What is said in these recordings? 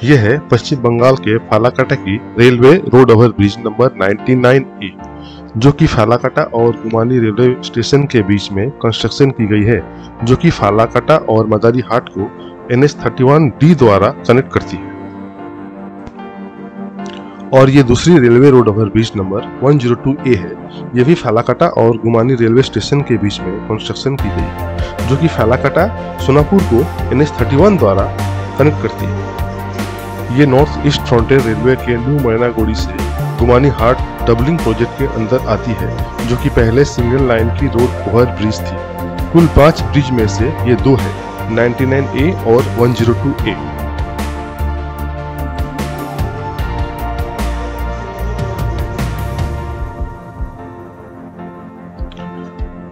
यह है पश्चिम बंगाल के फालाकाटा की railway road over bridge number 99A, जो कि फालाकाटा और गुमानी रेलवे स्टेशन के बीच में कंस्ट्रक्शन की गई है, जो कि फालाकाटा और मदारी हाट को NH31D द्वारा कनेक्ट करती है। और ये दूसरी railway road over bridge number 102A है। यह भी फालाकाटा और गुमानी रेलवे स्टेशन के बीच में कंस्ट्रक्शन की गई है, जो कि फालाकाटा सोनापुर को NH31 द्वारा कनेक्ट करती है। ये नॉर्थ ईस्ट फ्रंटियर रेलवे के न्यू मैनागुड़ी से गुमानी हाट डबलिंग प्रोजेक्ट के अंदर आती है, जो कि पहले सिंगल लाइन की रोड ओवर ब्रिज थी। कुल 5 ब्रिज में से ये 2 है, 99A और 102A।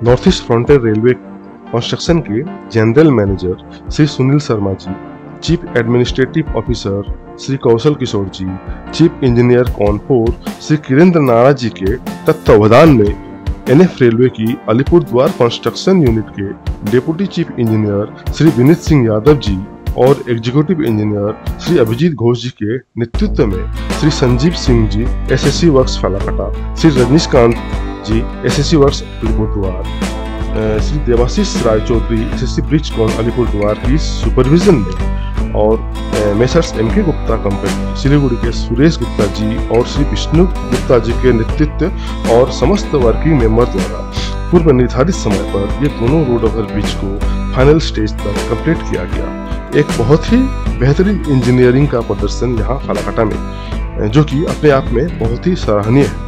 North east frontier railway construction के general manager Shri Sunil Sharma ji, chief administrative officer Shri Kaushal Kishore ji, chief engineer Kanpur Shri Kirendra Nara ji के तत्वावधान में NF रेलवे की अलीपुरद्वार कंस्ट्रक्शन यूनिट के deputy chief engineer Shri Vineet Singh Yadav ji और एग्जीक्यूटिव इंजीनियर श्री अभिजीत घोष जी के नेतृत्व में Shri Sanjeev Singh ji SSC works Falakata, Shri Rajinikanth ji SSC works Alipurduar, Shri Debashish Roy Chowdhury SSC bridge con Alipurduar की सुपरविजन में और Messrs MK Gupta company Siliguri के सुरेश गुप्ता जी और श्री विष्णु गुप्ता जी के नेतृत्व और समस्त वर्किंग मेंबर द्वारा पूर्व निर्धारित समय पर ये दोनों रोड ओवर ब्रिज को फाइनल स्टेज तक कंप्लीट किया गया। एक बहुत ही बेहतरीन इंजीनियरिंग का प्रदर्शन यहाँ फालाकाटा में, जो कि अपने आप में बहुत ही सराहनीय है।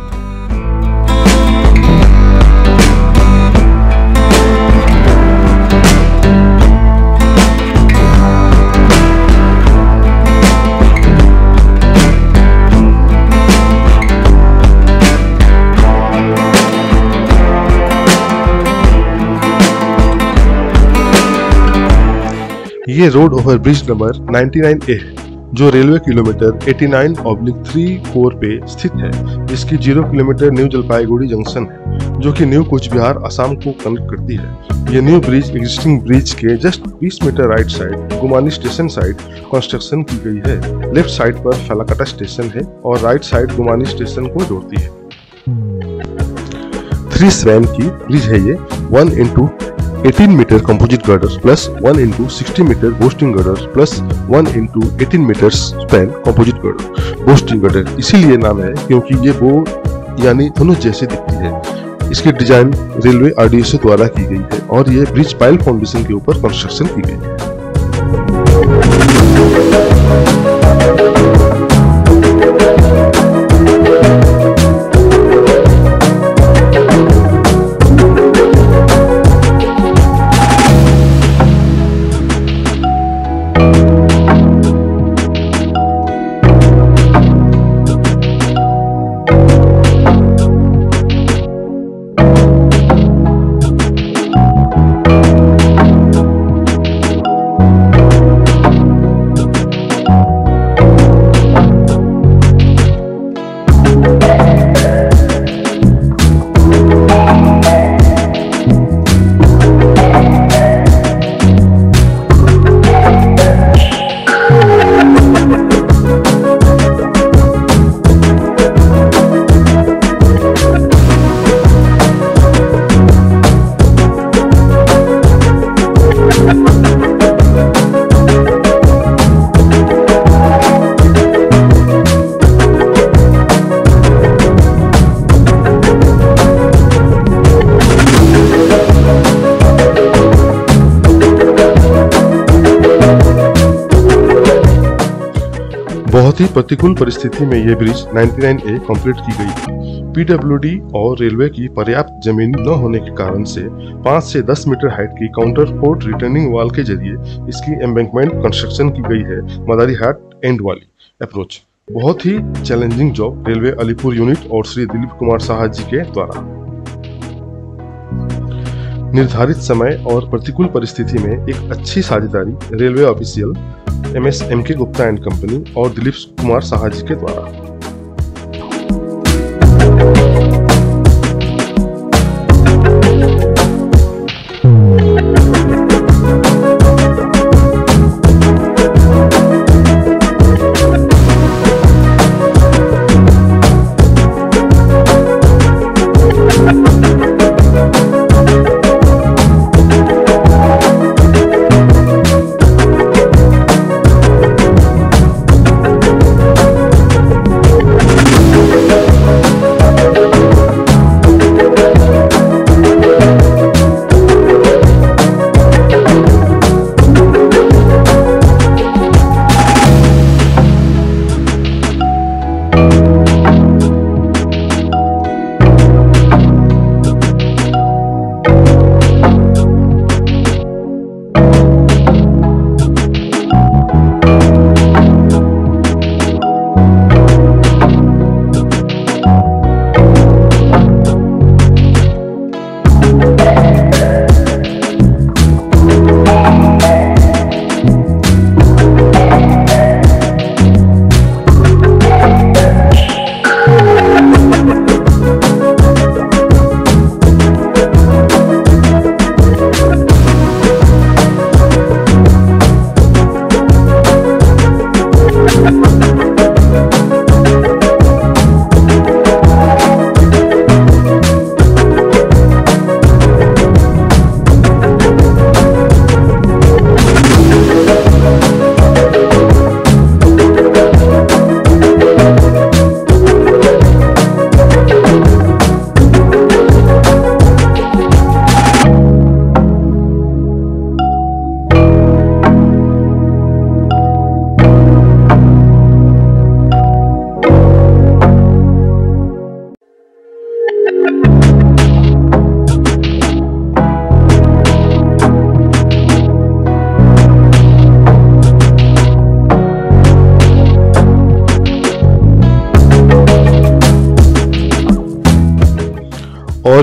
ये road over bridge number 99A है, जो रेलवे किलोमीटर 89/34 पे स्थित है। इसकी 0 किलोमीटर न्यू जलपाईगुड़ी जंक्शन है, जो कि न्यू कूच बिहार असम को कनेक्ट करती है। ये न्यू ब्रिज एग्जिस्टिंग ब्रिज के जस्ट 20 मीटर राइट साइड गुमानी स्टेशन साइड कंस्ट्रक्शन की गई है। लेफ्ट साइड पर फालाकाटा स्टेशन है और राइट साइड गुमानी स्टेशन को जोड़ती है। 3 स्पैन की ब्रिज है ये, 1x18 metre composite girder plus 1x60 metre bowstring girder plus 1x18 metre span composite girder bowstring girder. इसीलिए नाम है क्योंकि ये बो यानी धनुष जैसे दिखती है। इसकी डिजाइन रेलवे RDSO द्वारा की गई है और ये ब्रिज पाइल फाउंडेशन के ऊपर कंस्ट्रक्शन की गई है। बहुत ही प्रतिकूल परिस्थिति में यह ब्रिज 99A कंप्लीट की गई थी। PWD और रेलवे की पर्याप्त जमीन न होने के कारण से 5 से 10 मीटर हाइट की काउंटर फोर्ट रिटर्निंग वॉल के जरिए इसकी एम्बैंकमेंट कंस्ट्रक्शन की गई है। मदारी हाट एंड वाली अप्रोच बहुत ही challenging job railway Alipur unit और श्री दिलीप कुमार साहा जी के द्वारा। निर्धारित समय और प्रतिकूल परिस्थिति में एक अच्छी साझेदारी railway official MS MK Gupta and company और दिलीप कुमार साहा जी के द्वारा।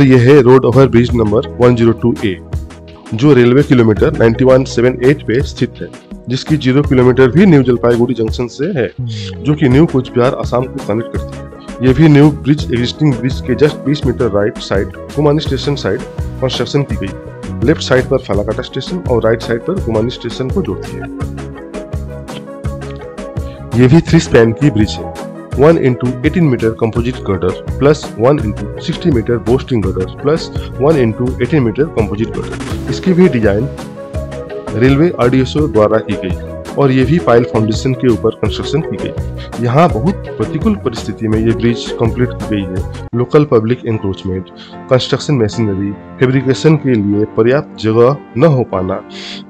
यह है road over bridge number 102A, जो रेलवे किलोमीटर 9178 पे स्थित है, जिसकी 0 किलोमीटर भी न्यू जलपाईगुड़ी जंक्शन से है, जो कि न्यू कूच बिहार असम को कनेक्ट करती है। यह भी न्यू ब्रिज एग्जिस्टिंग ब्रिज के जस्ट 20 मीटर राइट साइड गुमानी स्टेशन साइड कंस्ट्रक्शन की गई। लेफ्ट साइड पर फालाकाटा स्टेशन और राइट साइड पर गुमानी स्टेशन को जोड़ती है। यह भी 3 स्पैन की ब्रिज है, 1 into 18 metre composite girder plus 1 into 60 metre bowstring girder plus 1 into 18 metre composite girder. इसकी भी डिजाइन रेलवे RDSO द्वारा की गई और ये भी पाइल फाउंडेशन के ऊपर कंस्ट्रक्शन की गई। यहाँ बहुत प्रतिकूल परिस्थिति में ये ब्रिज कंप्लीट की गई है। Local public encroachment, construction machinery, fabrication के लिए पर्याप्त जगह न हो पाना,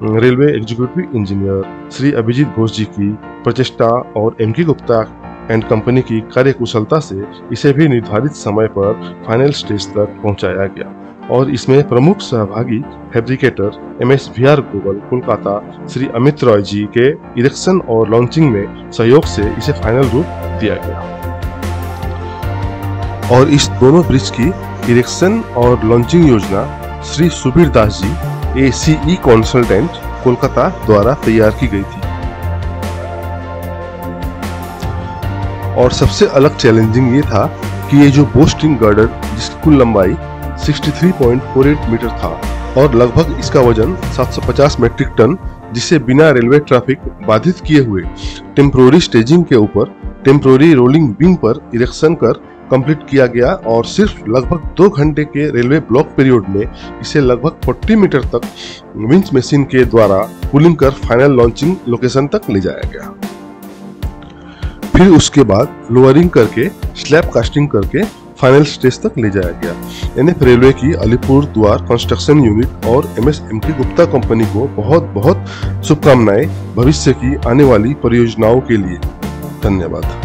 railway executive engineer Shri Abhijeet Ghosh ji की प्रचेष्टा और MK गुप्ता एंड कंपनी की कार्यकुशलता से इसे भी निर्धारित समय पर फाइनल स्टेज तक पहुंचाया गया और इसमें प्रमुख सहभागी fabricator MSVR global Kolkata Shri Amit Roy ji के इरेक्शन और लॉन्चिंग में सहयोग से इसे फाइनल रूप दिया गया। और इस दोनों ब्रिज की इरेक्शन और लॉन्चिंग योजना श्री सुबीर दास जी ACE कंसल्टेंट कोलकाता द्वारा तैयार की गई थी। और सबसे अलग चैलेंजिंग ये था कि ये जो बोस्टिंग गर्डर जिसकी कुल लंबाई 63.48 मीटर था और लगभग इसका वजन 750 मेट्रिक टन, जिसे बिना रेलवे ट्रैफिक बाधित किए हुए टेम्पोररी स्टेजिंग के ऊपर टेम्पोररी रोलिंग विंग पर इरेक्शन कर कंप्लीट किया गया और सिर्फ लगभग 2 घंटे के रेलवे ब्लॉक पीरियड में इसे लगभग 40 मीटर तक विंच मशीन के द्वारा पुलिंग कर फाइनल लॉन्चिंग लोकेशन तक ले जाया गया। फिर उसके बाद लोअरिंग करके स्लैब कास्टिंग करके फाइनल स्टेज तक ले जाया गया। NF रेलवे की अलीपुर द्वार कंस्ट्रक्शन यूनिट और MK गुप्ता कंपनी को बहुत बहुत शुभकामनाएं भविष्य की आने वाली परियोजनाओं के लिए। धन्यवाद।